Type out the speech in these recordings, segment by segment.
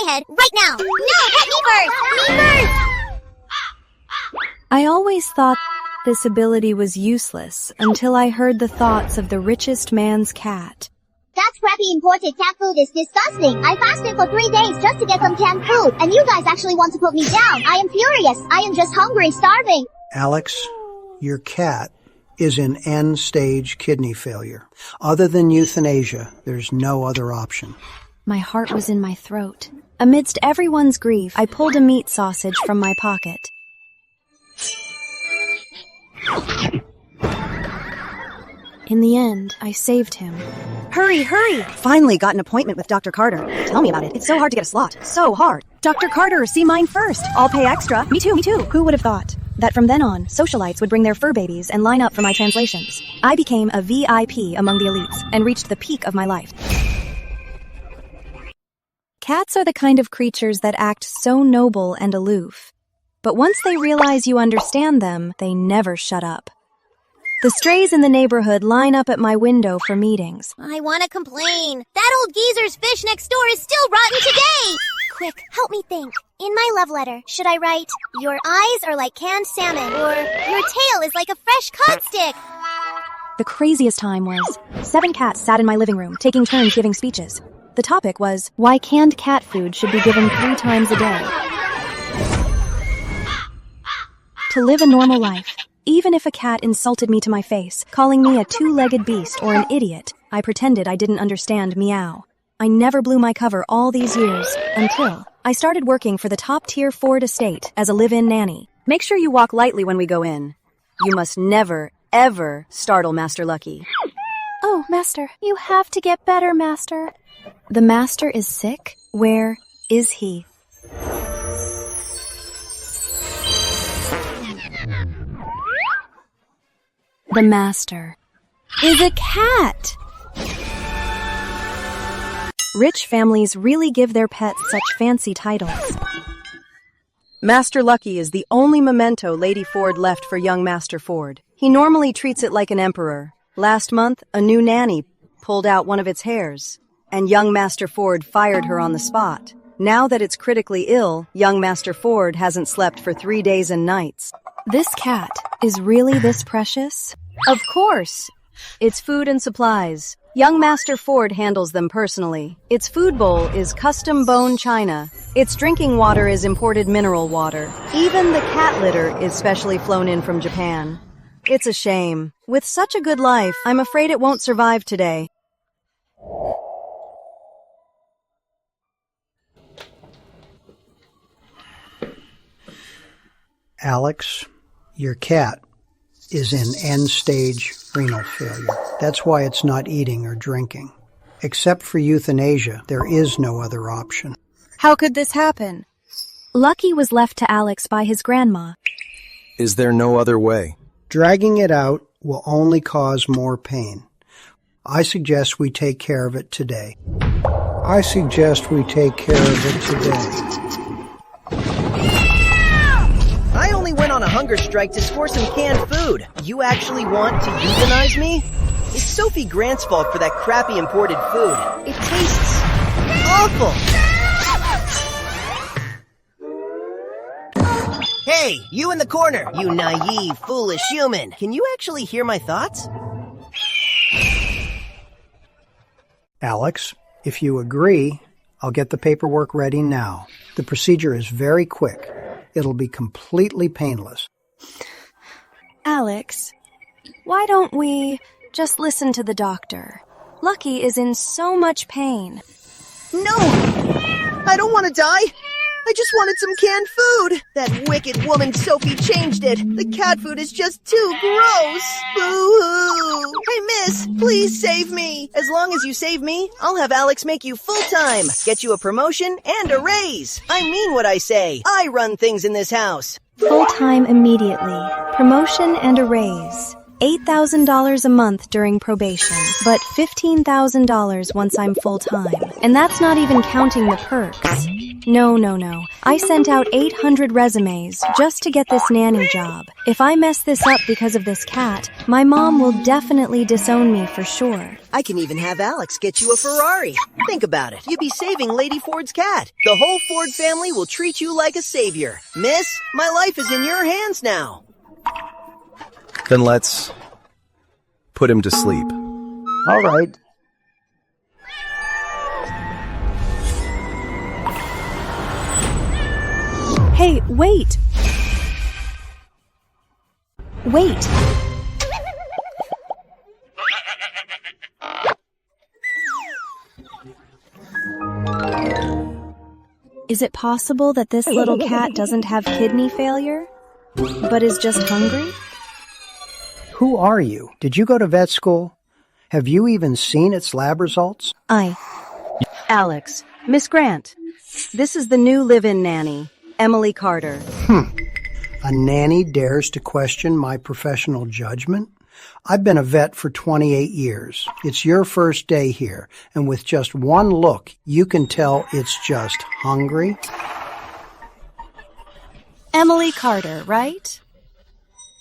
my head right now. No, pet me first! Me first! I always thought this ability was useless until I heard the thoughts of the richest man's cat. That crappy imported cat food is disgusting. I fasted for 3 days just to get some canned food, and you guys actually want to put me down. I am furious. I am just hungry, starving. Alex, your cat is in end-stage kidney failure. Other than euthanasia, there's no other option. My heart was in my throat. Amidst everyone's grief, I pulled a meat sausage from my pocket. In the end, I saved him. Hurry, hurry! Finally got an appointment with Dr. Carter. Tell me about it. It's so hard to get a slot. So hard. Dr. Carter, see mine first. I'll pay extra. Me too, me too. Who would have thought that from then on, socialites would bring their fur babies and line up for my translations? I became a VIP among the elites and reached the peak of my life. Cats are the kind of creatures that act so noble and aloof. But once they realize you understand them, they never shut up. The strays in the neighborhood line up at my window for meetings. I want to complain. That old geezer's fish next door is still rotten today. Quick, help me think. In my love letter, should I write, your eyes are like canned salmon, or your tail is like a fresh cod stick? The craziest time was 7 cats sat in my living room, taking turns giving speeches. The topic was why canned cat food should be given 3 times a day. To live a normal life, even if a cat insulted me to my face, calling me a 2-legged beast or an idiot, I pretended I didn't understand meow. I never blew my cover all these years until I started working for the top-tier Ford estate as a live-in nanny. Make sure you walk lightly when we go in. You must never, ever startle Master Lucky. Oh, Master, you have to get better, Master. The Master is sick? Where is he? The Master is a cat! Rich families really give their pets such fancy titles. Master Lucky is the only memento Lady Ford left for young Master Ford. He normally treats it like an emperor. Last month, a new nanny pulled out one of its hairs, and young Master Ford fired her on the spot. Now that it's critically ill, young Master Ford hasn't slept for 3 days and nights. This cat is really this precious? Of course! It's food and supplies. Young Master Ford handles them personally. Its food bowl is custom bone china. Its drinking water is imported mineral water. Even the cat litter is specially flown in from Japan. It's a shame. With such a good life, I'm afraid it won't survive today. Alex, your cat is in end-stage renal failure. That's why it's not eating or drinking. Except for euthanasia, there is no other option. How could this happen? Lucky was left to Alex by his grandma. Is there no other way? Dragging it out will only cause more pain. I suggest we take care of it today. I only went on a hunger strike to score some canned food. You actually want to euthanize me? It's Sophie Grant's fault for that crappy imported food. It tastes awful. Hey, you in the corner, you naive, foolish human. Can you actually hear my thoughts? Alex, if you agree, I'll get the paperwork ready now. The procedure is very quick. It'll be completely painless. Alex, why don't we just listen to the doctor? Lucky is in so much pain. No! I don't want to die! I just wanted some canned food! That wicked woman Sophie changed it! The cat food is just too gross! Boo-hoo! Hey, miss, please save me! As long as you save me, I'll have Alex make you full-time, get you a promotion and a raise! I mean what I say! I run things in this house! Full-time immediately. Promotion and a raise. $8,000 a month during probation, but $15,000 once I'm full-time. And that's not even counting the perks. No. I sent out 800 resumes just to get this nanny job. If I mess this up because of this cat, my mom will definitely disown me for sure. I can even have Alex get you a Ferrari. Think about it. You'd be saving Lady Ford's cat. The whole Ford family will treat you like a savior. Miss, my life is in your hands now. Then let's put him to sleep. All right. Hey, wait! Wait! Is it possible that this little cat doesn't have kidney failure, but is just hungry? Who are you? Did you go to vet school? Have you even seen its lab results? Alex, Miss Grant. This is the new live-in nanny, Emily Carter. A nanny dares to question my professional judgment? I've been a vet for 28 years. It's your first day here, and with just one look, you can tell it's just hungry. Emily Carter, right?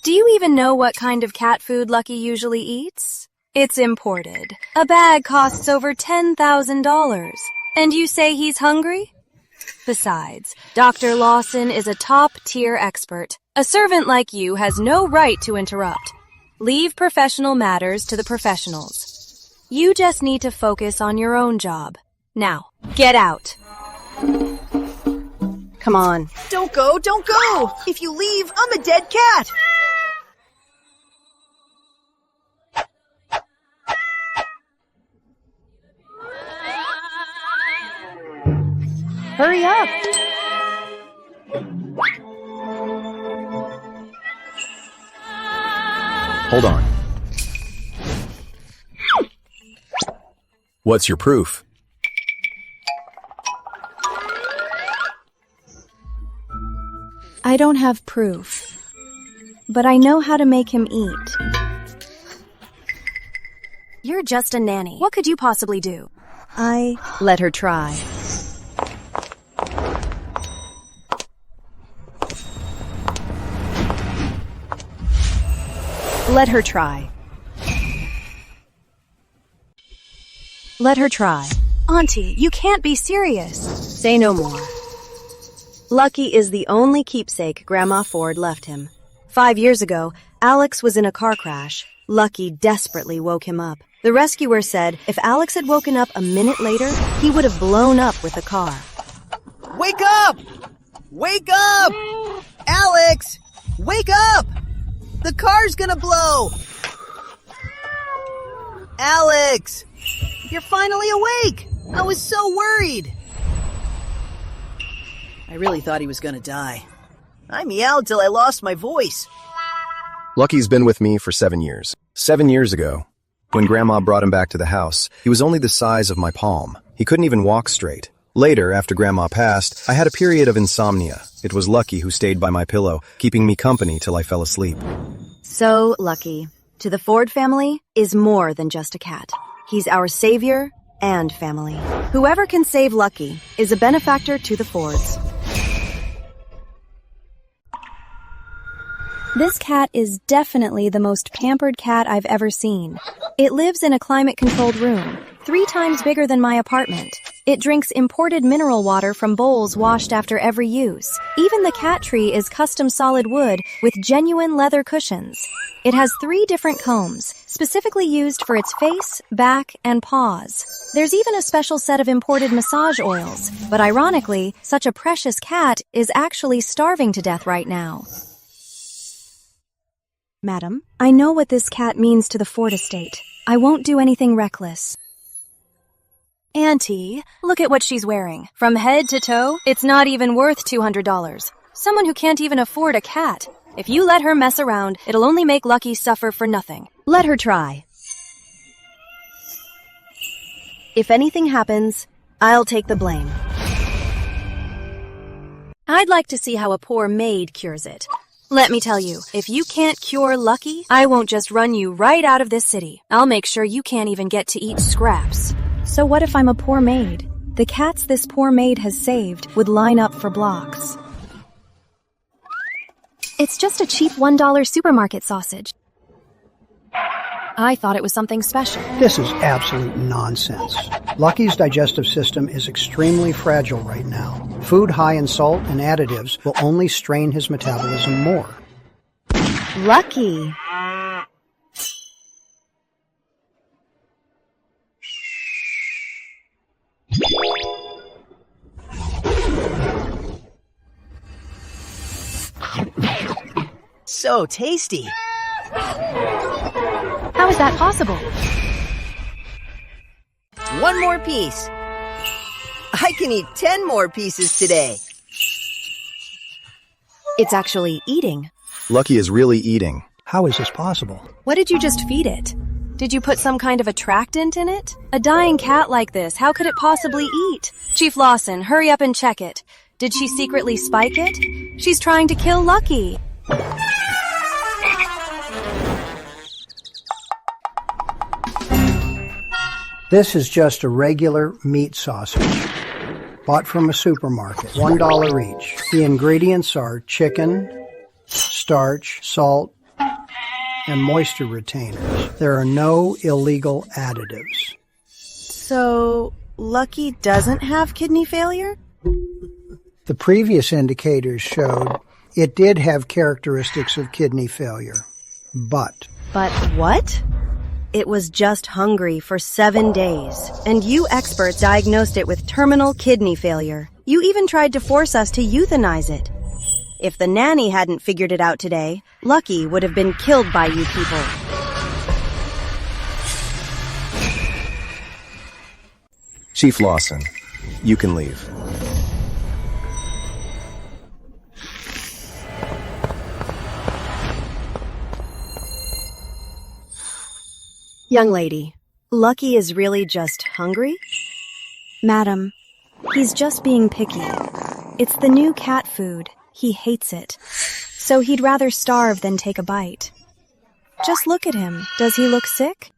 Do you even know what kind of cat food Lucky usually eats? It's imported. A bag costs over $10,000. And you say he's hungry? Besides, Dr. Lawson is a top-tier expert. A servant like you has no right to interrupt. Leave professional matters to the professionals. You just need to focus on your own job. Now, get out. Come on. Don't go! If you leave, I'm a dead cat! Hurry up! Hold on. What's your proof? I don't have proof, but I know how to make him eat. You're just a nanny. What could you possibly do? Let her try. Let her try. Let her try. Auntie, you can't be serious. Say no more. Lucky is the only keepsake Grandma Ford left him. 5 years ago, Alex was in a car crash. Lucky desperately woke him up. The rescuer said if Alex had woken up a minute later, he would have blown up with the car. Wake up! Wake up! Alex! Wake up! The car's gonna blow! Alex! You're finally awake! I was so worried! I really thought he was gonna die. I meowed till I lost my voice. Lucky's been with me for 7 years. 7 years ago, when Grandma brought him back to the house, he was only the size of my palm. He couldn't even walk straight. Later, after Grandma passed, I had a period of insomnia. It was Lucky who stayed by my pillow, keeping me company till I fell asleep. So, Lucky, to the Ford family, is more than just a cat. He's our savior and family. Whoever can save Lucky is a benefactor to the Fords. This cat is definitely the most pampered cat I've ever seen. It lives in a climate-controlled room, 3 times bigger than my apartment. It drinks imported mineral water from bowls washed after every use. Even the cat tree is custom solid wood with genuine leather cushions. It has 3 different combs, specifically used for its face, back, and paws. There's even a special set of imported massage oils. But ironically, such a precious cat is actually starving to death right now. Madam, I know what this cat means to the Ford estate. I won't do anything reckless. Auntie, look at what she's wearing. From head to toe, it's not even worth $200. Someone who can't even afford a cat. If you let her mess around, it'll only make Lucky suffer for nothing. Let her try. If anything happens, I'll take the blame. I'd like to see how a poor maid cures it. Let me tell you, if you can't cure Lucky, I won't just run you right out of this city. I'll make sure you can't even get to eat scraps. So what if I'm a poor maid? The cats this poor maid has saved would line up for blocks. It's just a cheap $1 supermarket sausage. I thought it was something special. This is absolute nonsense. Lucky's digestive system is extremely fragile right now. Food high in salt and additives will only strain his metabolism more. Lucky. So tasty. How is that possible? One more piece. I can eat 10 more pieces today. It's actually eating. Lucky is really eating. How is this possible? What did you just feed it? Did you put some kind of attractant in it? A dying cat like this, how could it possibly eat? Chief Lawson, hurry up and check it. Did she secretly spike it? She's trying to kill Lucky. This is just a regular meat sausage, bought from a supermarket, $1 each. The ingredients are chicken, starch, salt, and moisture retainers. There are no illegal additives. So, Lucky doesn't have kidney failure? The previous indicators showed it did have characteristics of kidney failure, but But what? It was just hungry for 7 days, and you experts diagnosed it with terminal kidney failure. You even tried to force us to euthanize it. If the nanny hadn't figured it out today, Lucky would have been killed by you people. Chief Lawson, you can leave. Young lady, Lucky is really just hungry? Madam, he's just being picky. It's the new cat food. He hates it. So he'd rather starve than take a bite. Just look at him. Does he look sick?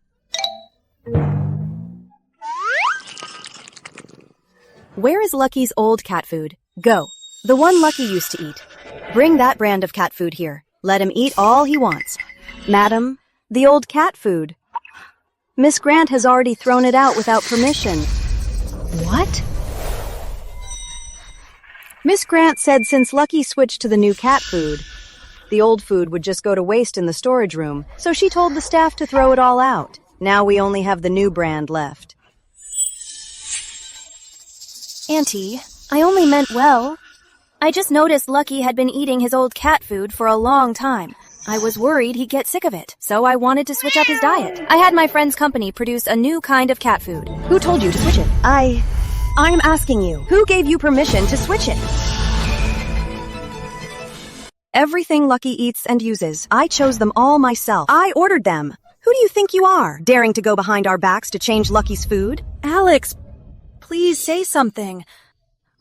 Where is Lucky's old cat food? Go. The one Lucky used to eat. Bring that brand of cat food here. Let him eat all he wants. Madam, the old cat food. Miss Grant has already thrown it out without permission. What? Miss Grant said since Lucky switched to the new cat food, the old food would just go to waste in the storage room, so she told the staff to throw it all out. Now we only have the new brand left. Auntie, I only meant well. I just noticed Lucky had been eating his old cat food for a long time. I was worried he'd get sick of it, so I wanted to switch up his diet. I had my friend's company produce a new kind of cat food. Who told you to switch it? I'm asking you, who gave you permission to switch it? Everything Lucky eats and uses, I chose them all myself. I ordered them. Who do you think you are, daring to go behind our backs to change Lucky's food? Alex, please say something.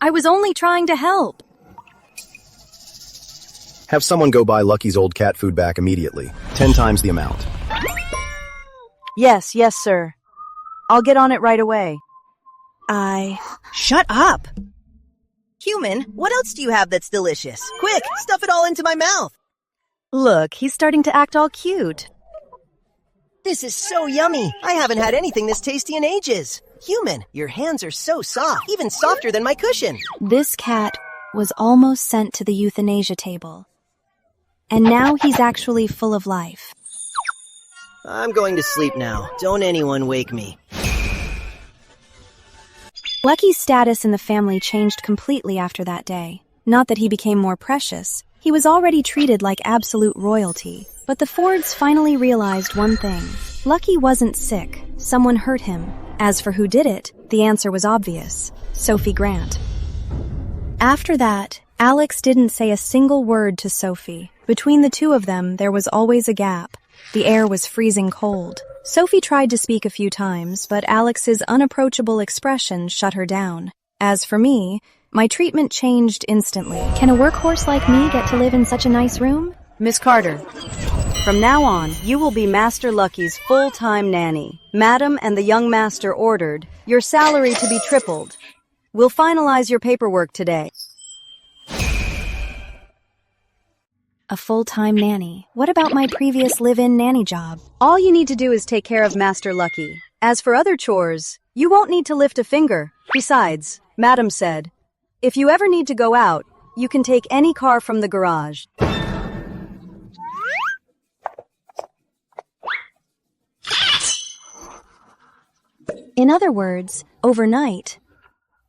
I was only trying to help. Have someone go buy Lucky's old cat food back immediately. 10 times the amount. Yes, sir. I'll get on it right away. Shut up! Human, what else do you have that's delicious? Quick, stuff it all into my mouth. Look, he's starting to act all cute. This is so yummy. I haven't had anything this tasty in ages. Human, your hands are so soft, even softer than my cushion. This cat was almost sent to the euthanasia table. And now he's actually full of life. I'm going to sleep now. Don't anyone wake me. Lucky's status in the family changed completely after that day. Not that he became more precious. He was already treated like absolute royalty. But the Fords finally realized one thing. Lucky wasn't sick. Someone hurt him. As for who did it, the answer was obvious. Sophie Grant. After that, Alex didn't say a single word to Sophie. Between the two of them, there was always a gap. The air was freezing cold. Sophie tried to speak a few times, but Alex's unapproachable expression shut her down. As for me, my treatment changed instantly. Can a workhorse like me get to live in such a nice room? Miss Carter, from now on, you will be Master Lucky's full-time nanny. Madam and the young master ordered your salary to be tripled. We'll finalize your paperwork today. A full-time nanny. What about my previous live-in nanny job? All you need to do is take care of Master Lucky. As for other chores, you won't need to lift a finger. Besides, Madam said, if you ever need to go out, you can take any car from the garage. In other words, overnight,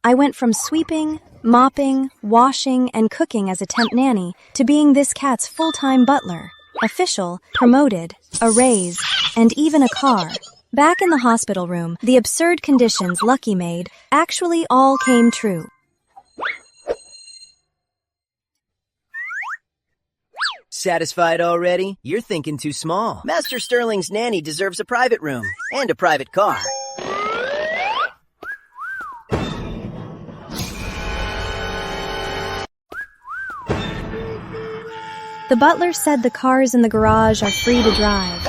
I went from sweeping, mopping, washing, and cooking as a temp nanny to being this cat's full-time butler, official, promoted, a raise, and even a car. Back in the hospital room, the absurd conditions Lucky made actually all came true. Satisfied already? You're thinking too small. Master Sterling's nanny deserves a private room and a private car. The butler said the cars in the garage are free to drive.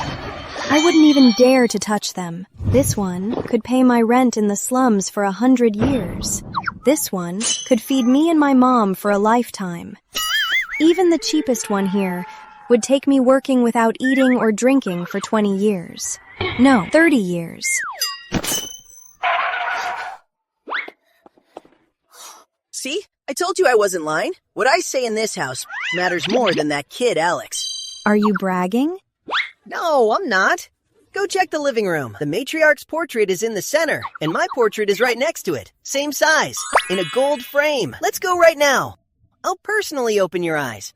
I wouldn't even dare to touch them. This one could pay my rent in the slums for 100 years. This one could feed me and my mom for a lifetime. Even the cheapest one here would take me working without eating or drinking for 20 years. No, 30 years. See? I told you I wasn't lying. What I say in this house matters more than that kid, Alex. Are you bragging? No, I'm not. Go check the living room. The matriarch's portrait is in the center, and my portrait is right next to it. Same size, in a gold frame. Let's go right now. I'll personally open your eyes.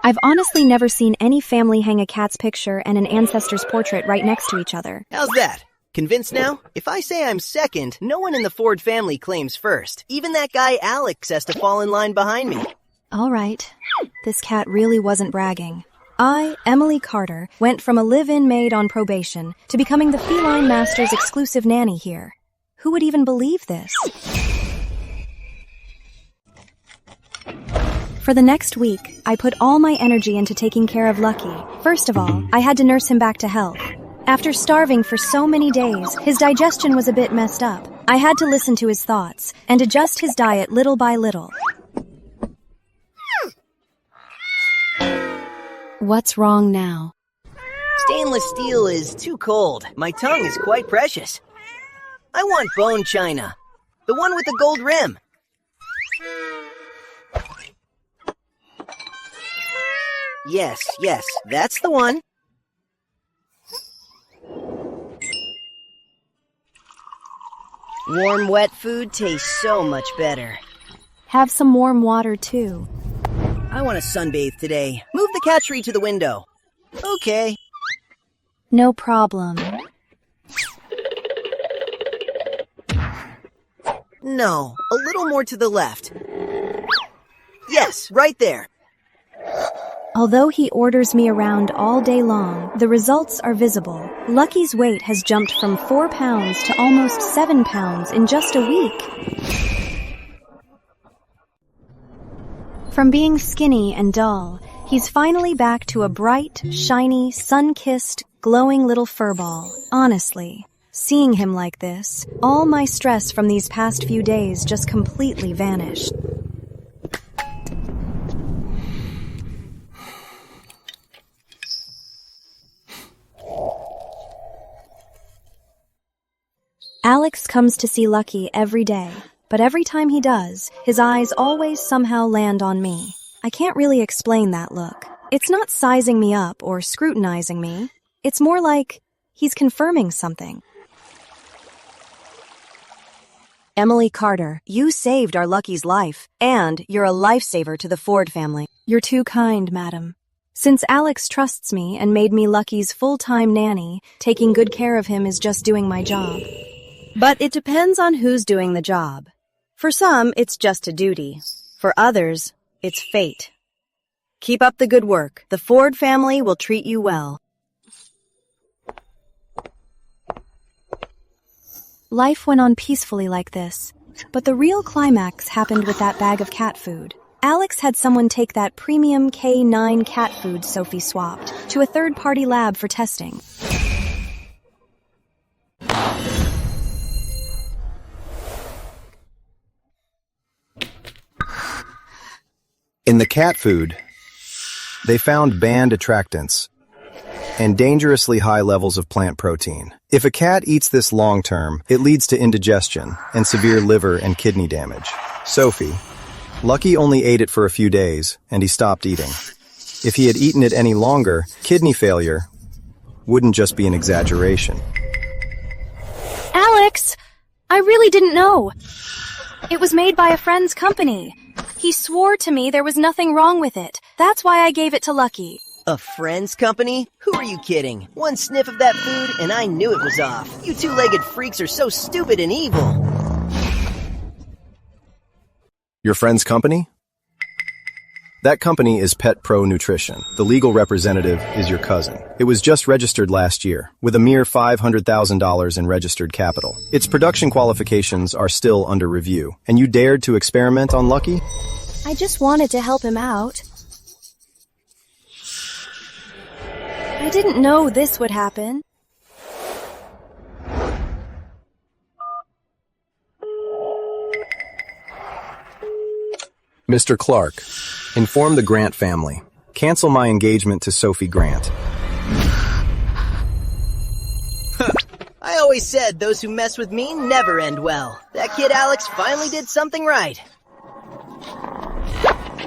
I've honestly never seen any family hang a cat's picture and an ancestor's portrait right next to each other. How's that? Convinced now? If I say I'm second, no one in the Ford family claims first. Even that guy Alex has to fall in line behind me. All right. This cat really wasn't bragging. I, Emily Carter, went from a live-in maid on probation to becoming the feline master's exclusive nanny here. Who would even believe this? For the next week, I put all my energy into taking care of Lucky. First of all, I had to nurse him back to health. After starving for so many days, his digestion was a bit messed up. I had to listen to his thoughts and adjust his diet little by little. What's wrong now? Stainless steel is too cold. My tongue is quite precious. I want bone china. The one with the gold rim. Yes, that's the one. Warm, wet food tastes so much better. Have some warm water, too. I want to sunbathe today. Move the cat tree to the window. Okay. No problem. No, a little more to the left. Yes, right there. Although he orders me around all day long, the results are visible. Lucky's weight has jumped from 4 pounds to almost 7 pounds in just a week. From being skinny and dull, he's finally back to a bright, shiny, sun-kissed, glowing little furball. Honestly, seeing him like this, all my stress from these past few days just completely vanished. Alex comes to see Lucky every day, but every time he does, his eyes always somehow land on me. I can't really explain that look. It's not sizing me up or scrutinizing me. It's more like he's confirming something. Emily Carter, you saved our Lucky's life, and you're a lifesaver to the Ford family. You're too kind, madam. Since Alex trusts me and made me Lucky's full-time nanny, taking good care of him is just doing my job. But it depends on who's doing the job. For some, it's just a duty. For others, it's fate. Keep up the good work. The Ford family will treat you well. Life went on peacefully like this, but the real climax happened with that bag of cat food. Alex had someone take that premium K9 cat food Sophie swapped to a third-party lab for testing. In the cat food, they found banned attractants and dangerously high levels of plant protein. If a cat eats this long-term, it leads to indigestion and severe liver and kidney damage. Sophie, Lucky only ate it for a few days, and he stopped eating. If he had eaten it any longer, kidney failure wouldn't just be an exaggeration. Alex! I really didn't know. It was made by a friend's company. He swore to me there was nothing wrong with it. That's why I gave it to Lucky. A friend's company? Who are you kidding? One sniff of that food and I knew it was off. You two-legged freaks are so stupid and evil. Your friend's company? That company is Pet Pro Nutrition. The legal representative is your cousin. It was just registered last year, with a mere $500,000 in registered capital. Its production qualifications are still under review. And you dared to experiment on Lucky? I just wanted to help him out. I didn't know this would happen. Mr. Clark, inform the Grant family. Cancel my engagement to Sophie Grant. I always said those who mess with me never end well. That kid Alex finally did something right.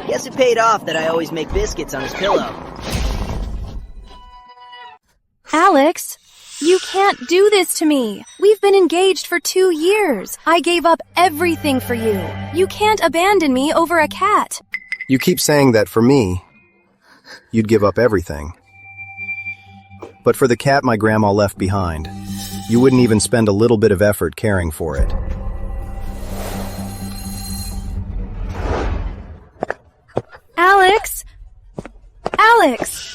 Guess it paid off that I always make biscuits on his pillow. Alex, you can't do this to me. We've been engaged for 2 years. I gave up everything for you. You can't abandon me over a cat. You keep saying that for me, you'd give up everything. But for the cat my grandma left behind, you wouldn't even spend a little bit of effort caring for it. Alex! Alex!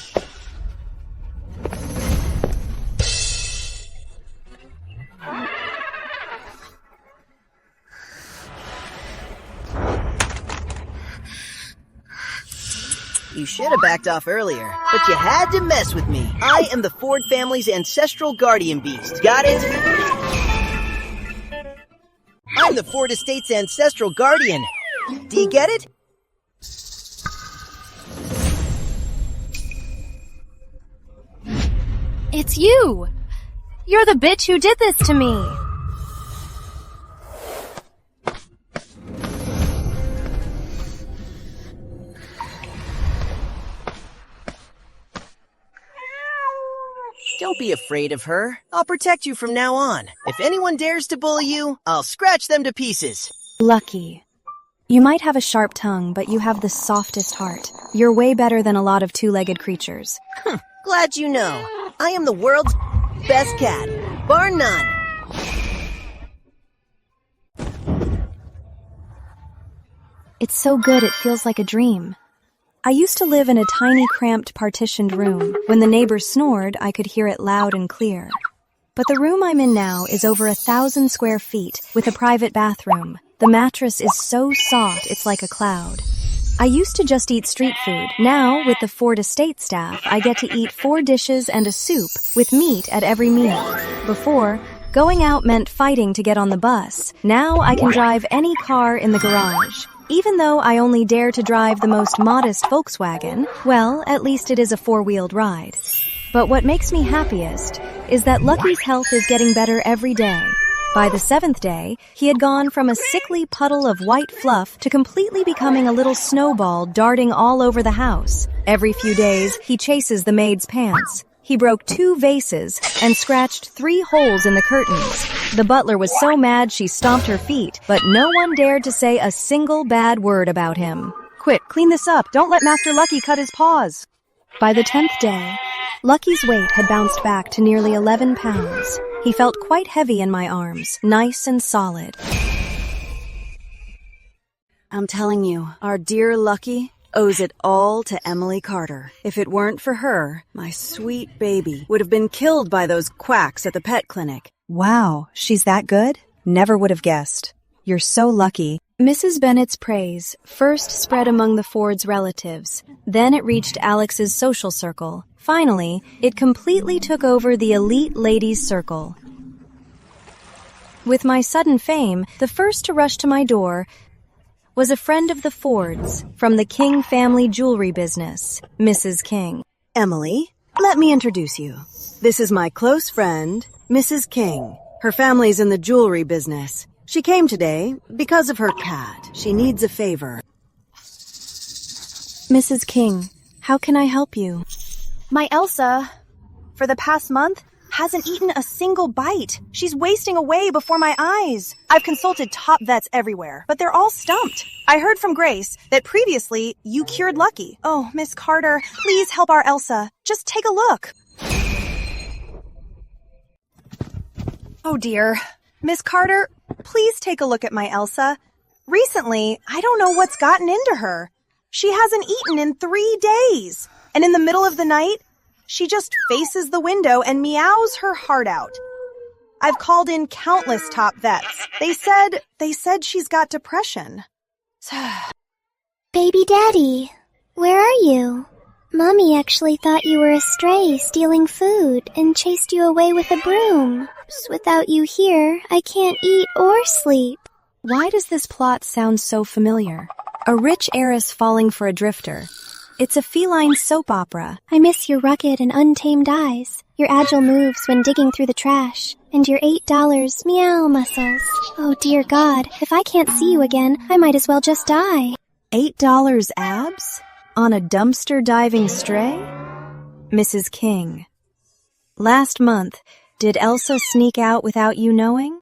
You should have backed off earlier, but you had to mess with me. I am the Ford family's ancestral guardian beast. Got it? I'm the Ford estate's ancestral guardian. Do you get it? It's you! You're the bitch who did this to me! Don't be afraid of her. I'll protect you from now on. If anyone dares to bully you, I'll scratch them to pieces. Lucky. You might have a sharp tongue, but you have the softest heart. You're way better than a lot of two-legged creatures. Glad you know. I am the world's best cat, bar none. It's so good it feels like a dream. I used to live in a tiny, cramped, partitioned room. When the neighbors snored, I could hear it loud and clear. But the room I'm in now is over 1,000 square feet, with a private bathroom. The mattress is so soft, it's like a cloud. I used to just eat street food. Now, with the Ford estate staff, I get to eat 4 dishes and a soup, with meat at every meal. Before, going out meant fighting to get on the bus. Now I can drive any car in the garage. Even though I only dare to drive the most modest Volkswagen, well, at least it is a 4-wheeled ride. But what makes me happiest is that Lucky's health is getting better every day. By the 7th day, he had gone from a sickly puddle of white fluff to completely becoming a little snowball darting all over the house. Every few days, he chases the maid's pants. He broke 2 vases and scratched 3 holes in the curtains. The butler was so mad she stomped her feet, but no one dared to say a single bad word about him. Quick, clean this up. Don't let Master Lucky cut his paws. By the 10th day, Lucky's weight had bounced back to nearly 11 pounds. He felt quite heavy in my arms, nice and solid. I'm telling you, our dear Lucky owes it all to Emily Carter. If it weren't for her, my sweet baby would have been killed by those quacks at the pet clinic. Wow, she's that good? Never would have guessed. You're so lucky. Mrs. Bennett's praise first spread among the Ford's relatives. Then it reached Alex's social circle. Finally, it completely took over the elite ladies' circle. With my sudden fame, the first to rush to my door was a friend of the Fords from the King family jewelry business, Mrs. King. Emily, let me introduce you. This is my close friend, Mrs. King. Her family's in the jewelry business. She came today because of her cat. She needs a favor. Mrs. King, how can I help you? My Elsa, for the past month, hasn't eaten a single bite. She's wasting away before my eyes. I've consulted top vets everywhere, but they're all stumped. I heard from Grace that previously you cured Lucky. Oh, Miss Carter, please help our Elsa. Just take a look. Oh dear. Miss Carter, please take a look at my Elsa. Recently, I don't know what's gotten into her. She hasn't eaten in 3 days. And in the middle of the night, she just faces the window and meows her heart out. I've called in countless top vets. They said she's got depression. Baby Daddy, where are you? Mommy actually thought you were a stray stealing food and chased you away with a broom. Without you here, I can't eat or sleep. Why does this plot sound so familiar? A rich heiress falling for a drifter. It's a feline soap opera. I miss your rugged and untamed eyes, your agile moves when digging through the trash, and your $8 meow muscles. Oh dear God, if I can't see you again, I might as well just die. $8 abs? On a dumpster diving stray? Mrs. King. Last month, did Elsa sneak out without you knowing?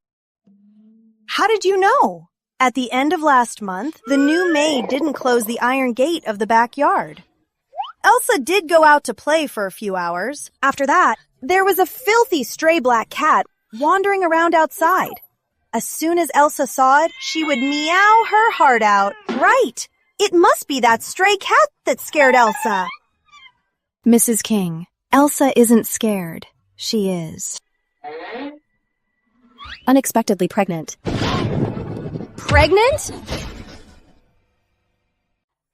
How did you know? At the end of last month, the new maid didn't close the iron gate of the backyard. Elsa did go out to play for a few hours. After that, there was a filthy stray black cat wandering around outside. As soon as Elsa saw it, she would meow her heart out. Right! It must be that stray cat that scared Elsa. Mrs. King, Elsa isn't scared. She is. Unexpectedly pregnant. Pregnant?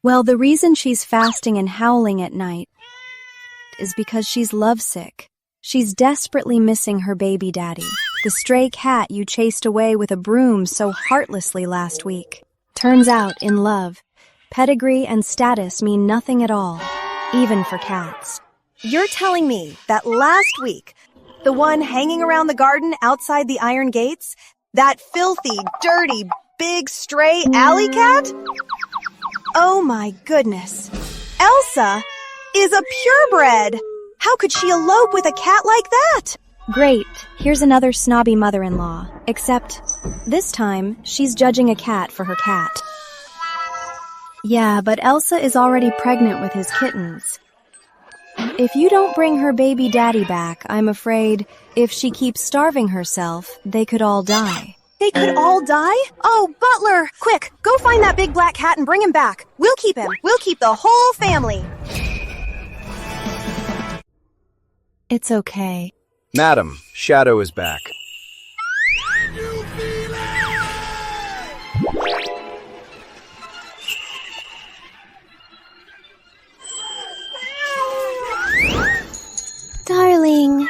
Well, the reason she's fasting and howling at night is because she's lovesick. She's desperately missing her baby daddy, the stray cat you chased away with a broom so heartlessly last week. Turns out, in love, pedigree and status mean nothing at all, even for cats. You're telling me that last week, the one hanging around the garden outside the iron gates, that filthy, dirty, big, stray alley cat? Oh my goodness. Elsa is a purebred. How could she elope with a cat like that? Great, here's another snobby mother-in-law, except this time she's judging a cat for her cat. Yeah, but Elsa is already pregnant with his kittens. If you don't bring her baby daddy back, I'm afraid if she keeps starving herself, they could all die. They could all die? Oh, Butler! Quick, go find that big black cat and bring him back. We'll keep him. We'll keep the whole family. It's okay. Madam, Shadow is back. Darling,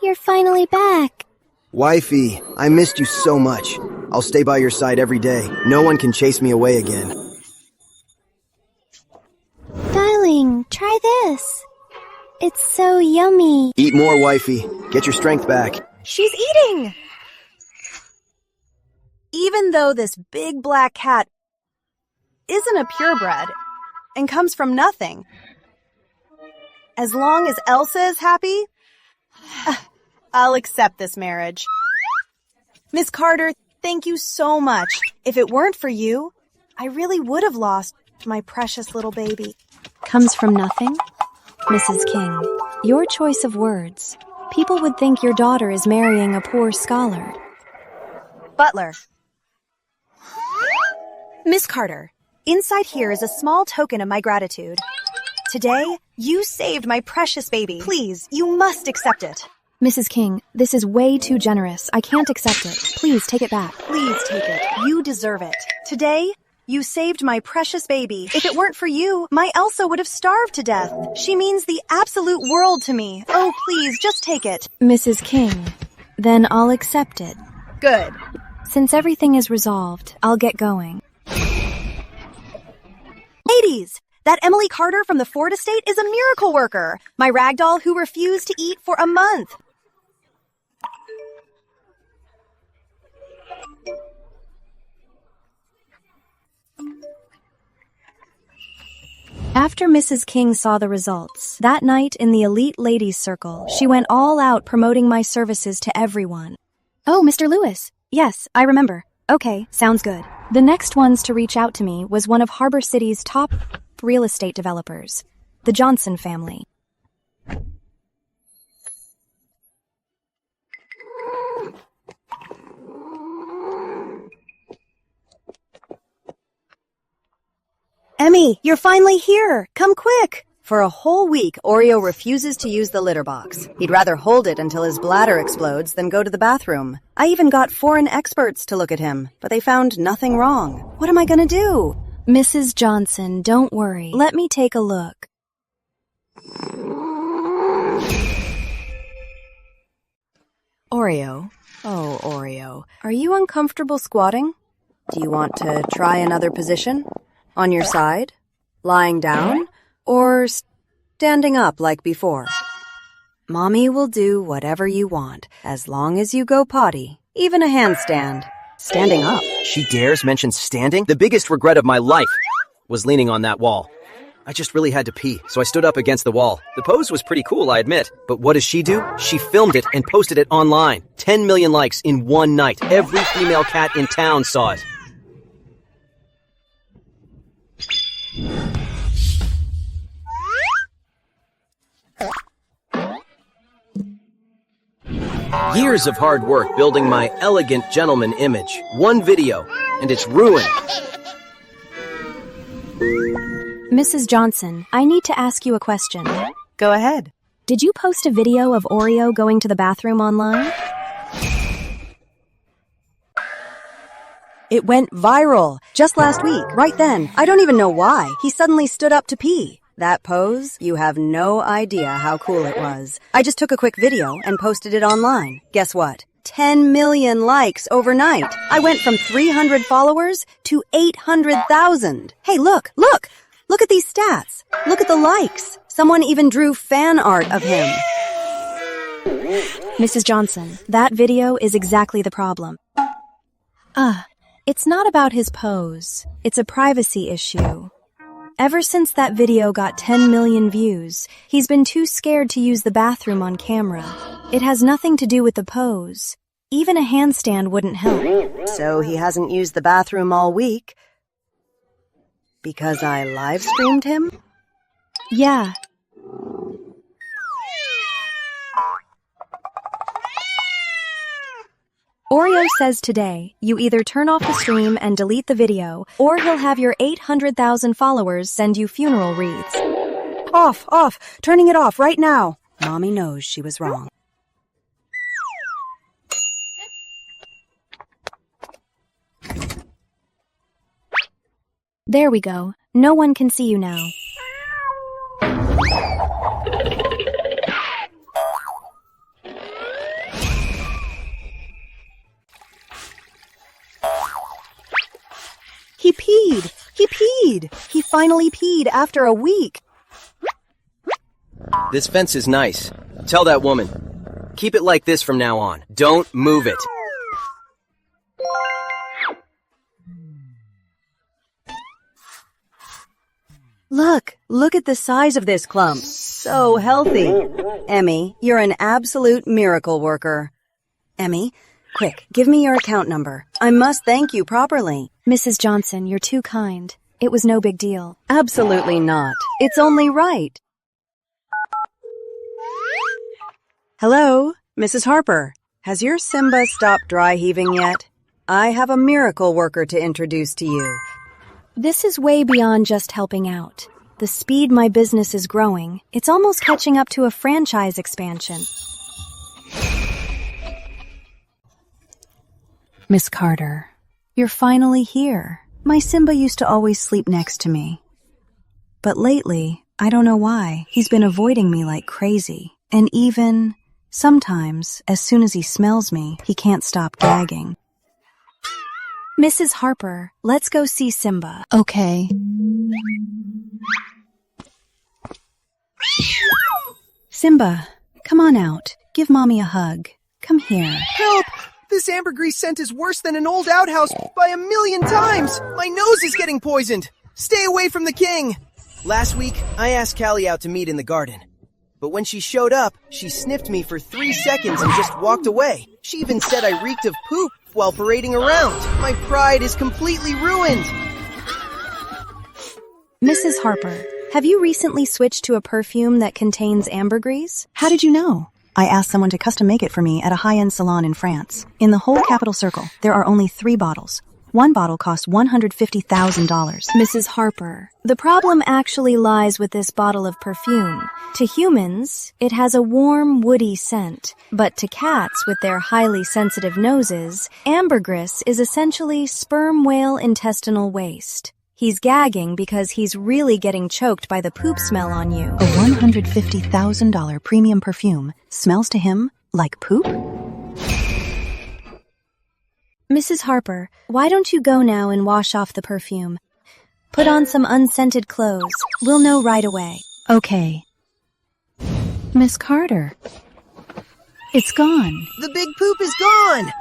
you're finally back. Wifey, I missed you so much. I'll stay by your side every day. No one can chase me away again. Darling, try this. It's so yummy. Eat more, wifey. Get your strength back. She's eating! Even though this big black cat isn't a purebred and comes from nothing, as long as Elsa is happy, I'll accept this marriage. Miss Carter, thank you so much. If it weren't for you, I really would have lost my precious little baby. Comes from nothing? Mrs. King, your choice of words. People would think your daughter is marrying a poor scholar. Butler. Miss Carter, inside here is a small token of my gratitude. Today, you saved my precious baby. Please, you must accept it. Mrs. King, this is way too generous. I can't accept it. Please take it back. Please take it. You deserve it. Today, you saved my precious baby. If it weren't for you, my Elsa would have starved to death. She means the absolute world to me. Oh, please, just take it. Mrs. King, then I'll accept it. Good. Since everything is resolved, I'll get going. Ladies! That Emily Carter from the Ford estate is a miracle worker. My ragdoll who refused to eat for a month. After Mrs. King saw the results, that night in the elite ladies' circle, she went all out promoting my services to everyone. Oh, Mr. Lewis. Yes, I remember. Okay, sounds good. The next ones to reach out to me was one of Harbor City's top real estate developers, the Johnson family. Emmy, you're finally here. Come quick. For a whole week, Oreo refuses to use the litter box. He'd rather hold it until his bladder explodes than go to the bathroom. I even got foreign experts to look at him, but they found nothing wrong. What am I gonna do? Mrs. Johnson, don't worry. Let me take a look. Oreo? Oh, Oreo. Are you uncomfortable squatting? Do you want to try another position? On your side? Lying down? Or standing up like before? Mommy will do whatever you want, as long as you go potty. Even a handstand. Standing up. She dares mention standing? The biggest regret of my life was leaning on that wall. I just really had to pee, so I stood up against the wall. The pose was pretty cool, I admit. But what does she do? She filmed it and posted it online. 10 million likes in one night. Every female cat in town saw it. Years of hard work building my elegant gentleman image. One video, and it's ruined. Mrs. Johnson, I need to ask you a question. Go ahead. Did you post a video of Oreo going to the bathroom online? It went viral just last week, right then. I don't even know why. He suddenly stood up to pee. That pose, you have no idea how cool it was. I just took a quick video and posted it online. Guess what? 10 million likes overnight. I went from 300 followers to 800,000. Hey, look! Look at these stats. Look at the likes. Someone even drew fan art of him. Mrs. Johnson, that video is exactly the problem. It's not about his pose. It's a privacy issue. Ever since that video got 10 million views, he's been too scared to use the bathroom on camera. It has nothing to do with the pose. Even a handstand wouldn't help. So he hasn't used the bathroom all week? Because I live-streamed him? Yeah. Oreo says today, you either turn off the stream and delete the video, or he'll have your 800,000 followers send you funeral wreaths. Off! Turning it off right now. Mommy knows she was wrong. There we go. No one can see you now. He peed! He finally peed after a week. This fence is nice. Tell that woman. Keep it like this from now on. Don't move it. Look at the size of this clump. So healthy. Emmy, you're an absolute miracle worker. Emmy, quick, give me your account number. I must thank you properly. Mrs. Johnson, you're too kind. It was no big deal. Absolutely not. It's only right. Hello, Mrs. Harper. Has your Simba stopped dry heaving yet? I have a miracle worker to introduce to you. This is way beyond just helping out. The speed my business is growing, it's almost catching up to a franchise expansion. Miss Carter, you're finally here. My Simba used to always sleep next to me. But lately, I don't know why, he's been avoiding me like crazy. And even, sometimes, as soon as he smells me, he can't stop gagging. Mrs. Harper, let's go see Simba. Okay. Simba, come on out. Give Mommy a hug. Come here. Help! This ambergris scent is worse than an old outhouse by 1,000,000 times! My nose is getting poisoned! Stay away from the king! Last week, I asked Callie out to meet in the garden. But when she showed up, she sniffed me for 3 seconds and just walked away. She even said I reeked of poop while parading around. My pride is completely ruined. Mrs. Harper, have you recently switched to a perfume that contains ambergris? How did you know? I asked someone to custom make it for me at a high-end salon in France. In the whole capital circle, there are only 3 bottles. One bottle cost $150,000. Mrs. Harper, the problem actually lies with this bottle of perfume. To humans, it has a warm, woody scent. But to cats with their highly sensitive noses, ambergris is essentially sperm whale intestinal waste. He's gagging because he's really getting choked by the poop smell on you. A $150,000 premium perfume smells to him like poop? Mrs. Harper, why don't you go now and wash off the perfume? Put on some unscented clothes. We'll know right away. Okay. Miss Carter. It's gone. The big poop is gone!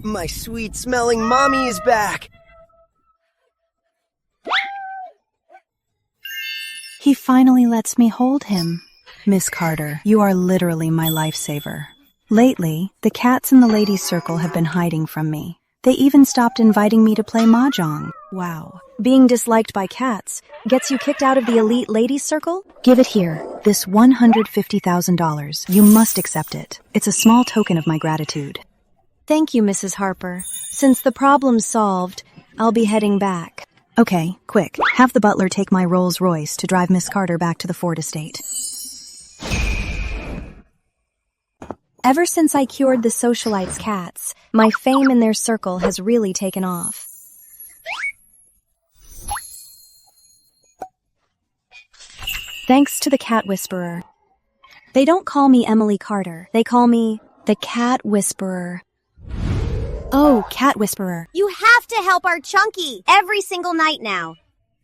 My sweet-smelling mommy is back! He finally lets me hold him. Miss Carter, you are literally my lifesaver. Lately, the cats in the ladies' circle have been hiding from me. They even stopped inviting me to play mahjong. Wow. Being disliked by cats gets you kicked out of the elite ladies' circle? Give it here. This $150,000. You must accept it. It's a small token of my gratitude. Thank you, Mrs. Harper. Since the problem's solved, I'll be heading back. Okay, quick. Have the butler take my Rolls Royce to drive Miss Carter back to the Ford estate. Ever since I cured the socialites' cats, my fame in their circle has really taken off. Thanks to the Cat Whisperer. They don't call me Emily Carter. They call me the Cat Whisperer. Oh, Cat Whisperer. You have to help our Chunky every single night now.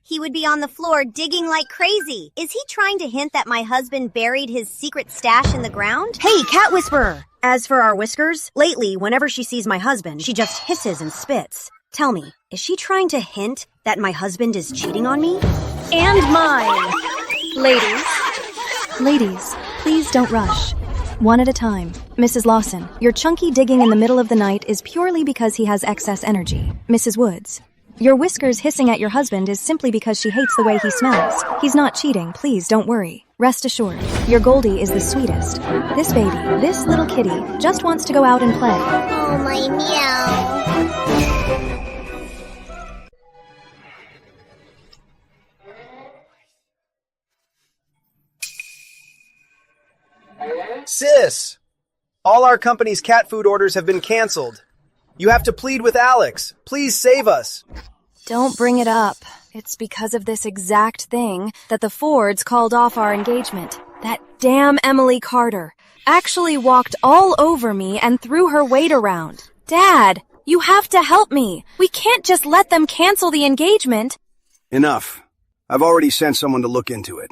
He would be on the floor digging like crazy. Is he trying to hint that my husband buried his secret stash in the ground? Hey, Cat Whisperer! As for our Whiskers, lately, whenever she sees my husband, she just hisses and spits. Tell me, is she trying to hint that my husband is cheating on me? And mine! Ladies, please don't rush. One at a time. Mrs. Lawson, your Chunky digging in the middle of the night is purely because he has excess energy. Mrs. Woods, your Whiskers hissing at your husband is simply because she hates the way he smells. He's not cheating, please don't worry. Rest assured, your Goldie is the sweetest. This baby, this little kitty, just wants to go out and play. Oh, my meow. Sis! All our company's cat food orders have been canceled. You have to plead with Alex. Please save us. Don't bring it up. It's because of this exact thing that the Fords called off our engagement. That damn Emily Carter actually walked all over me and threw her weight around. Dad, you have to help me. We can't just let them cancel the engagement. Enough. I've already sent someone to look into it.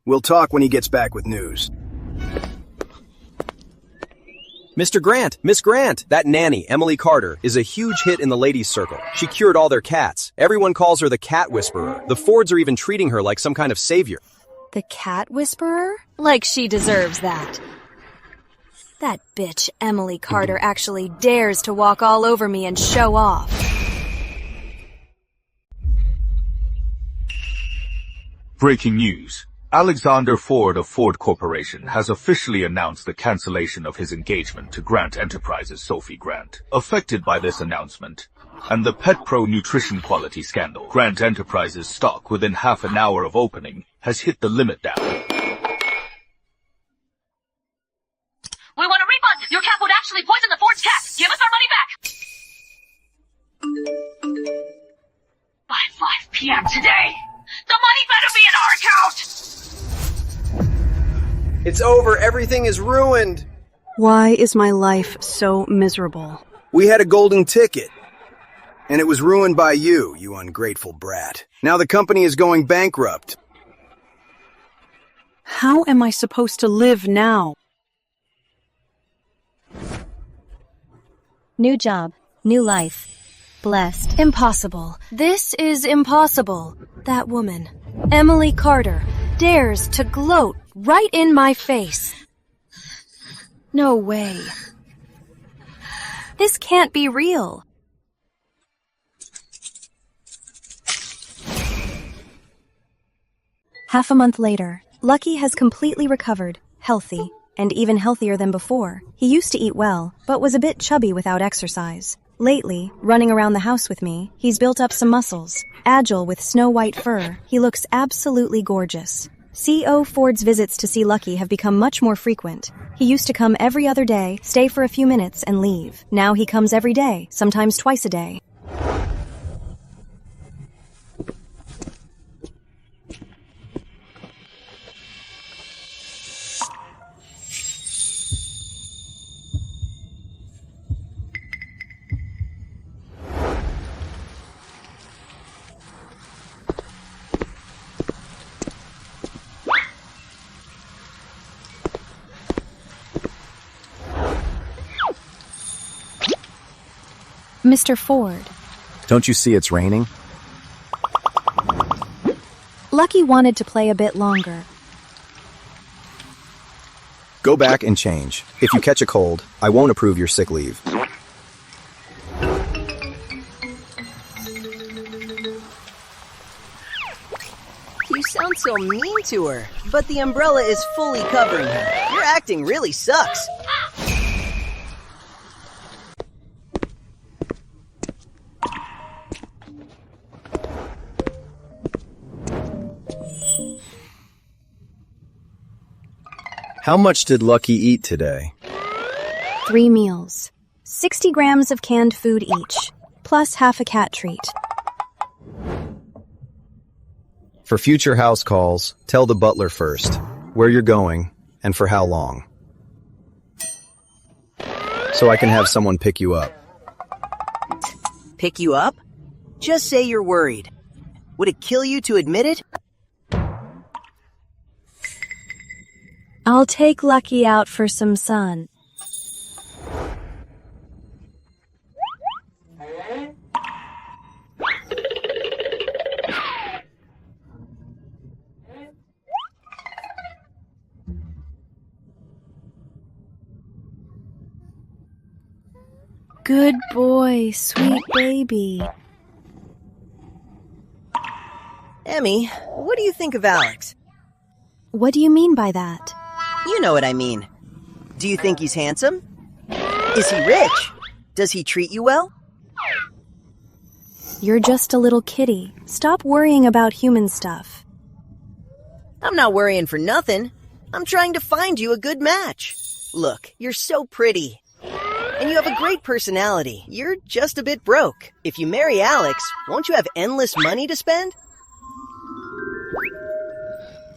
We'll talk when he gets back with news. Mr. Grant, Miss Grant, that nanny, Emily Carter, is a huge hit in the ladies' circle. She cured all their cats. Everyone calls her the Cat Whisperer. The Fords are even treating her like some kind of savior. The Cat Whisperer? Like she deserves that. That bitch Emily Carter actually dares to walk all over me and show off. Breaking news. Alexander Ford of Ford Corporation has officially announced the cancellation of his engagement to Grant Enterprises' Sophie Grant. Affected by this announcement and the Pet Pro nutrition quality scandal, Grant Enterprises' stock within half an hour of opening has hit the limit down. We want a refund! Your cat food actually poisoned the Ford's cat! Give us our money back! By 5 p.m. today, the money better be in our account! It's over. Everything is ruined. Why is my life so miserable? We had a golden ticket. And it was ruined by you, you ungrateful brat. Now the company is going bankrupt. How am I supposed to live now? New job, new life. Blessed. Impossible. This is impossible. That woman, Emily Carter, dares to gloat right in my face. No way. This can't be real. Half a month later, Lucky has completely recovered, healthy, and even healthier than before. He used to eat well, but was a bit chubby without exercise. Lately, running around the house with me, he's built up some muscles. Agile with snow-white fur, he looks absolutely gorgeous. C.O. Ford's visits to see Lucky have become much more frequent. He used to come every other day, stay for a few minutes, and leave. Now he comes every day, sometimes twice a day. Mr. Ford. Don't you see it's raining? Lucky wanted to play a bit longer. Go back and change. If you catch a cold, I won't approve your sick leave. You sound so mean to her, but the umbrella is fully covering her. Your acting really sucks. How much did Lucky eat today? 3 meals. 60 grams of canned food each, plus half a cat treat. For future house calls, tell the butler first where you're going and for how long. So I can have someone pick you up. Pick you up? Just say you're worried. Would it kill you to admit it? I'll take Lucky out for some sun. Good boy, sweet baby. Emmy, what do you think of Alex? What do you mean by that? You know what I mean. Do you think he's handsome? Is he rich? Does he treat you well? You're just a little kitty. Stop worrying about human stuff. I'm not worrying for nothing. I'm trying to find you a good match. Look, you're so pretty. And you have a great personality. You're just a bit broke. If you marry Alex, won't you have endless money to spend?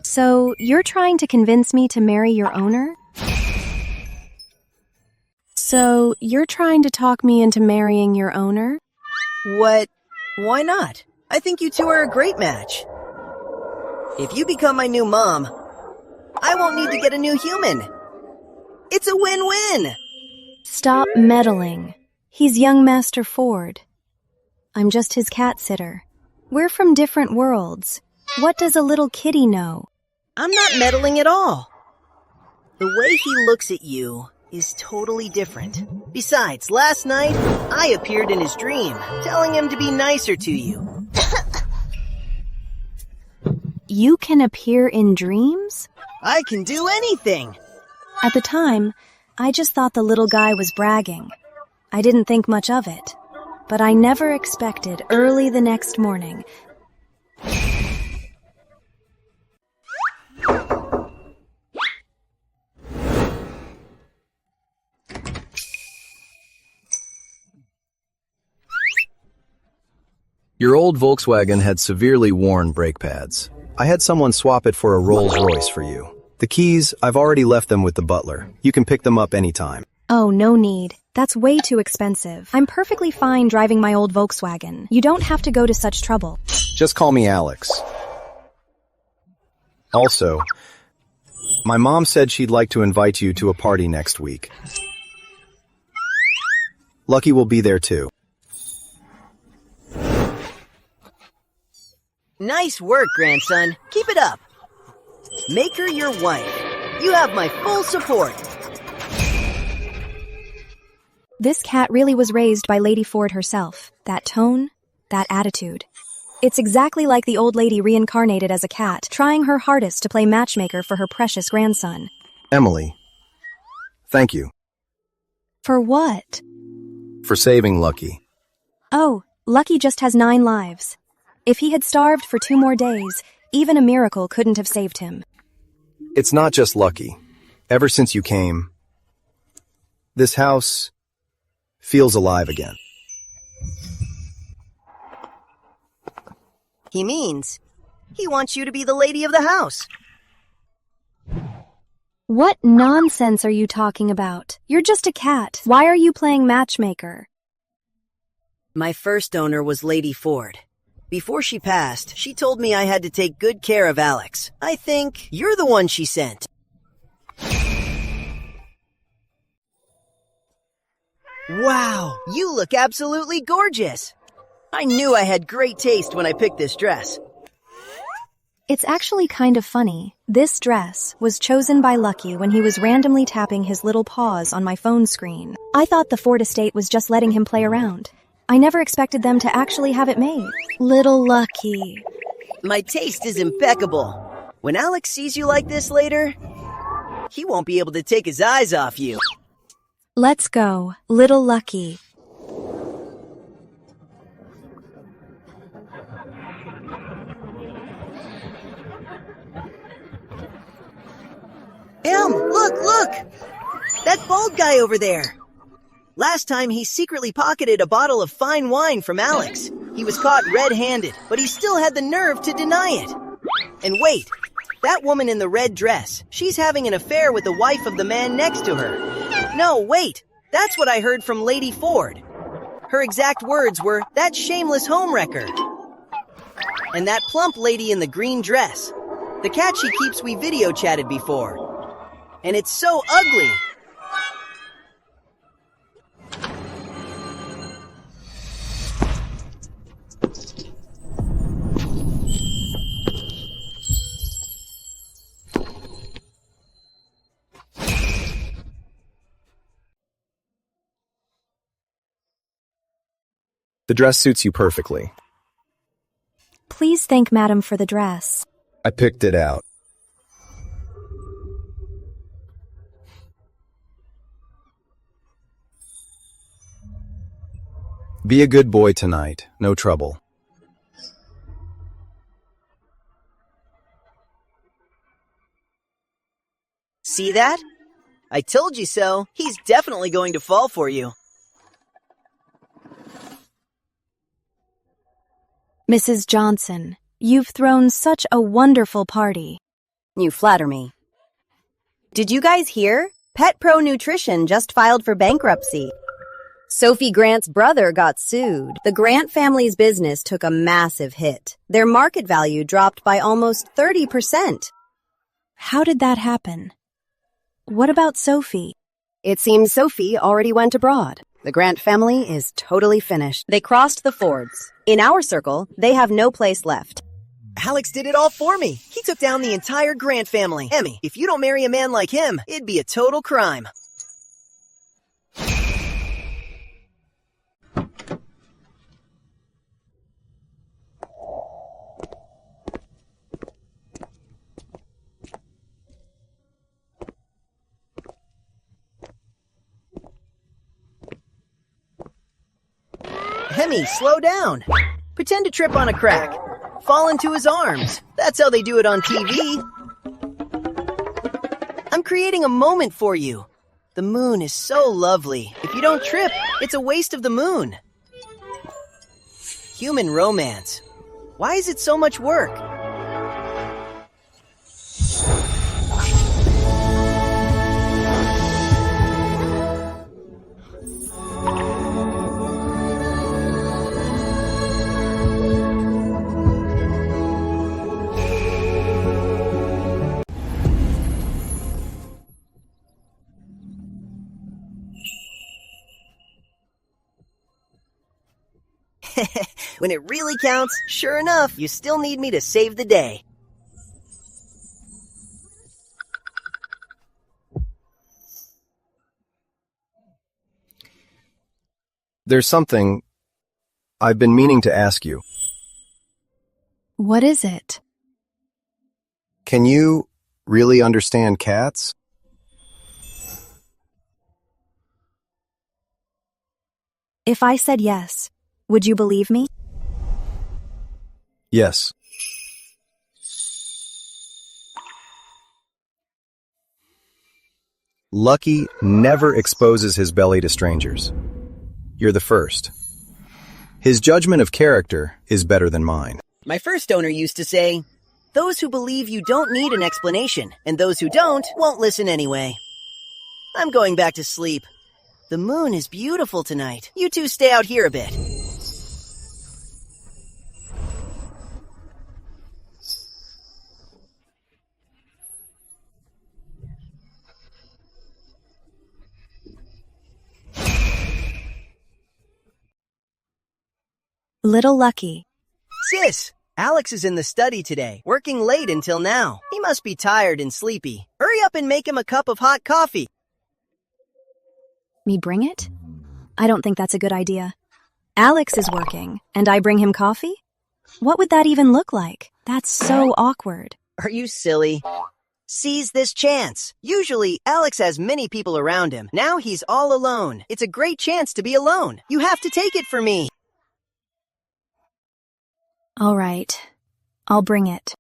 So, you're trying to convince me to marry your owner? So, you're trying to talk me into marrying your owner? What? Why not? I think you two are a great match. If you become my new mom, I won't need to get a new human. It's a win-win. Stop meddling. He's young Master Ford. I'm just his cat sitter. We're from different worlds. What does a little kitty know? I'm not meddling at all. The way he looks at you is totally different. Besides, last night, I appeared in his dream, telling him to be nicer to you. You can appear in dreams? I can do anything. At the time, I just thought the little guy was bragging. I didn't think much of it. But I never expected early the next morning. Your old Volkswagen had severely worn brake pads. I had someone swap it for a Rolls-Royce for you. The keys, I've already left them with the butler. You can pick them up anytime. Oh, no need. That's way too expensive. I'm perfectly fine driving my old Volkswagen. You don't have to go to such trouble. Just call me Alex. Also, My mom said she'd like to invite you to a party next week. Lucky will be there too. Nice work, grandson. Keep it up. Make her your wife. You have my full support. This cat really was raised by Lady Ford herself. That tone, that attitude. It's exactly like the old lady reincarnated as a cat, trying her hardest to play matchmaker for her precious grandson. Emily, thank you. For what? For saving Lucky. Oh, Lucky just has 9 lives. If he had starved for 2 more days, even a miracle couldn't have saved him. It's not just Lucky. Ever since you came, this house feels alive again. He means he wants you to be the lady of the house. What nonsense are you talking about? You're just a cat. Why are you playing matchmaker? My first owner was Lady Ford. Before she passed, she told me I had to take good care of Alex. I think you're the one she sent. Wow, you look absolutely gorgeous. I knew I had great taste when I picked this dress. It's actually kind of funny. This dress was chosen by Lucky when he was randomly tapping his little paws on my phone screen. I thought the Ford estate was just letting him play around. I never expected them to actually have it made. Little Lucky. My taste is impeccable. When Alex sees you like this later, he won't be able to take his eyes off you. Let's go, Little Lucky. Look! That bald guy over there. Last time he secretly pocketed a bottle of fine wine from Alex. He was caught red-handed, but he still had the nerve to deny it. And wait, that woman in the red dress, she's having an affair with the wife of the man next to her. No, wait, that's what I heard from Lady Ford. Her exact words were, "That shameless homewrecker." And that plump lady in the green dress. The cat she keeps we video chatted before. And it's so ugly. The dress suits you perfectly. Please thank Madam for the dress. I picked it out. Be a good boy tonight. No trouble. See that? I told you so. He's definitely going to fall for you. Mrs. Johnson, you've thrown such a wonderful party. You flatter me. Did you guys hear? Pet Pro Nutrition just filed for bankruptcy. Sophie Grant's brother got sued. The Grant family's business took a massive hit. Their market value dropped by almost 30%. How did that happen? What about Sophie? It seems Sophie already went abroad. The Grant family is totally finished. They crossed the Fords. In our circle, they have no place left. Alex did it all for me. He took down the entire Grant family. Emmy, if you don't marry a man like him, it'd be a total crime. Hemi, slow down. Pretend to trip on a crack. Fall into his arms. That's how they do it on TV. I'm creating a moment for you. The moon is so lovely. If you don't trip, it's a waste of the moon. Human romance. Why is it so much work? when it really counts, sure enough, you still need me to save the day. There's something I've been meaning to ask you. What is it? Can you really understand cats? If I said yes, would you believe me? Yes. Lucky never exposes his belly to strangers. You're the first. His judgment of character is better than mine. My first owner used to say, those who believe you don't need an explanation, and those who don't won't listen anyway. I'm going back to sleep. The moon is beautiful tonight. You two stay out here a bit. Little Lucky. Sis, Alex is in the study today, working late until now. He must be tired and sleepy. Hurry up and make him a cup of hot coffee. Me bring it? I don't think that's a good idea. Alex is working, and I bring him coffee? What would that even look like? That's so awkward. Are you silly? Seize this chance. Usually, Alex has many people around him. Now he's all alone. It's a great chance to be alone. You have to take it from me. All right. I'll bring it.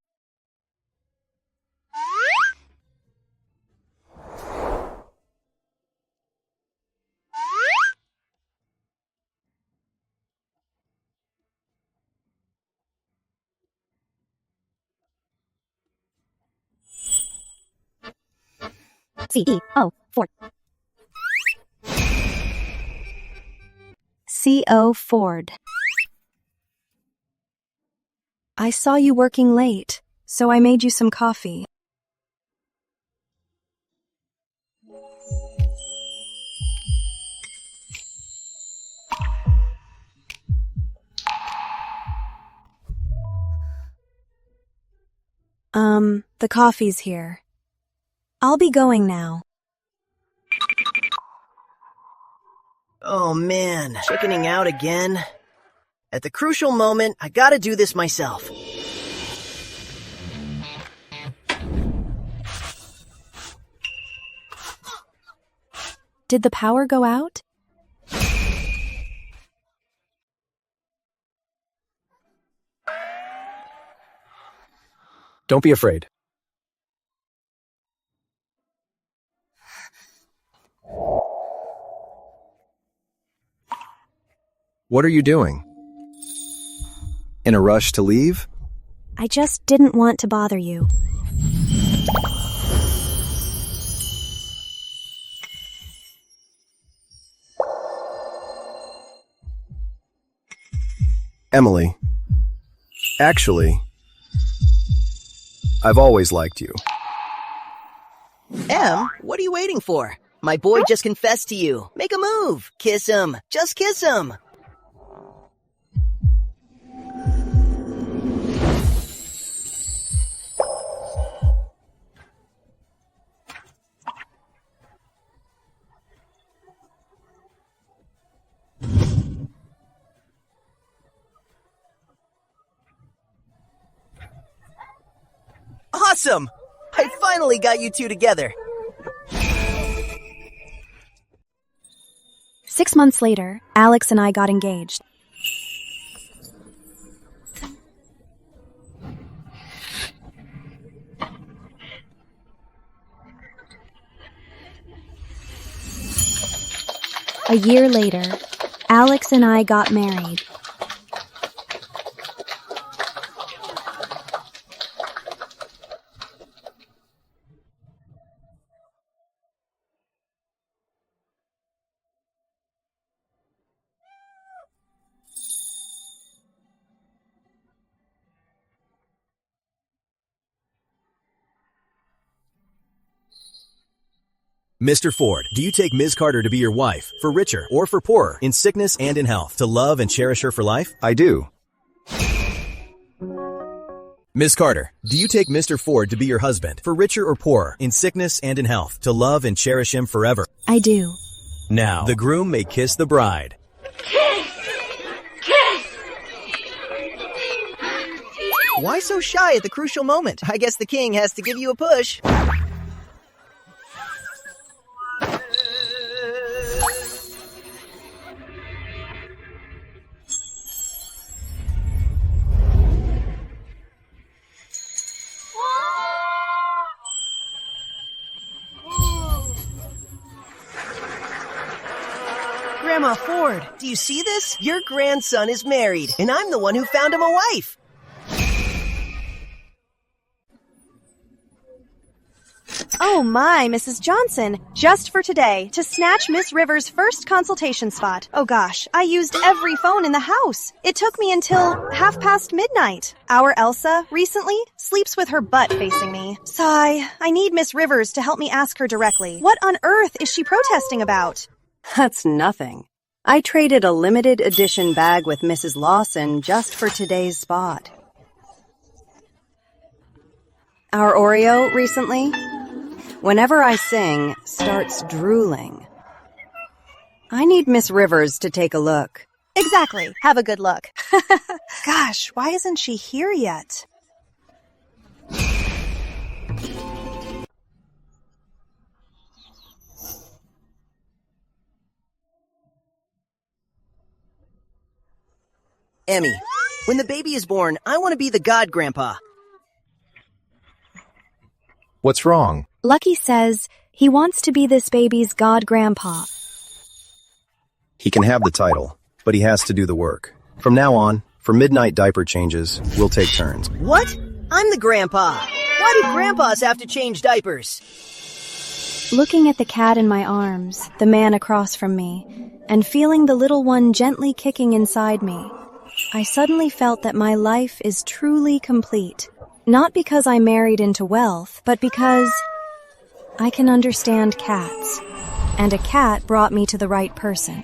CEO Ford. CO Ford. I saw you working late, so I made you some coffee. The coffee's here. I'll be going now. Oh man, chickening out again. At the crucial moment, I gotta do this myself. Did the power go out? Don't be afraid. What are you doing? In a rush to leave? I just didn't want to bother you. Emily, actually, I've always liked you. Em, what are you waiting for? My boy just confessed to you. Make a move. Kiss him. Just kiss him. Awesome! I finally got you two together. 6 months later, Alex and I got engaged. A year later, Alex and I got married. Mr. Ford, do you take Ms. Carter to be your wife, for richer or for poorer, in sickness and in health, to love and cherish her for life? I do. Miss Carter, do you take Mr. Ford to be your husband, for richer or poorer, in sickness and in health, to love and cherish him forever? I do. Now, the groom may kiss the bride. Why so shy at the crucial moment? I guess the king has to give you a push. Grandma Ford, do you see this? Your grandson is married, and I'm the one who found him a wife. Oh my, Mrs. Johnson, just for today, to snatch Miss Rivers' first consultation spot. Oh gosh, I used every phone in the house. It took me until midnight. Our Elsa, recently, sleeps with her butt facing me. Sigh, I need Miss Rivers to help me ask her directly. What on earth is she protesting about? That's nothing. I traded a limited edition bag with Mrs. Lawson just for today's spot. Our Oreo recently, whenever I sing, starts drooling. I need Miss Rivers to take a look. Exactly. Have a good look. Gosh, why isn't she here yet? Emmy, when the baby is born, I want to be the god grandpa. What's wrong? Lucky says he wants to be this baby's god grandpa. He can have the title, but he has to do the work. From now on, for midnight diaper changes, we'll take turns. What? I'm the grandpa. Why do grandpas have to change diapers? Looking at the cat in my arms, the man across from me, and feeling the little one gently kicking inside me, I suddenly felt that my life is truly complete. Not because I married into wealth, but because I can understand cats. And a cat brought me to the right person.